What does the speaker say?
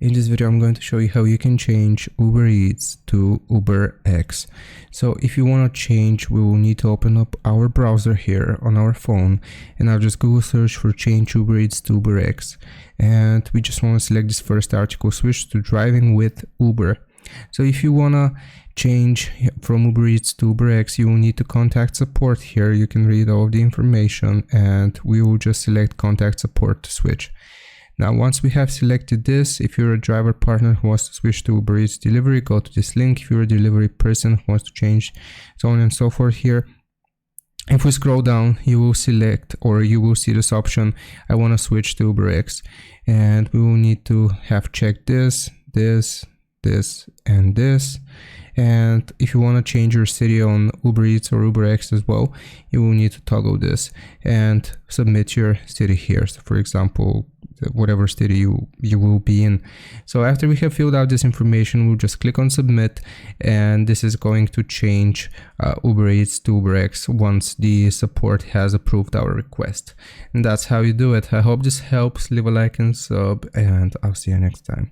In this video I'm going to show you how you can change Uber Eats to UberX. So if you want to change, we will need to open up our browser here on our phone, and I'll just Google search for change Uber Eats to UberX, and we just want to select this first article, switch to driving with Uber. So if you want to change from Uber Eats to UberX, you will need to contact support. Here you can read all the information, and we will just select contact support to switch. Now once we have selected this, if you're a driver partner who wants to switch to Uber Eats delivery, go to this link. If you're a delivery person who wants to change, so on and so forth here. If we scroll down, you will select, or you will see this option, I want to switch to UberX, and we will need to have checked this, and this. And if you want to change your city on Uber Eats or UberX as well, you will need to toggle this and submit your city here. So for example, whatever city you will be in. So after we have filled out this information, we'll just click on submit, and this is going to change Uber Eats to UberX once the support has approved our request. And that's how you do it. I hope this helps. Leave a like and sub, and I'll see you next time.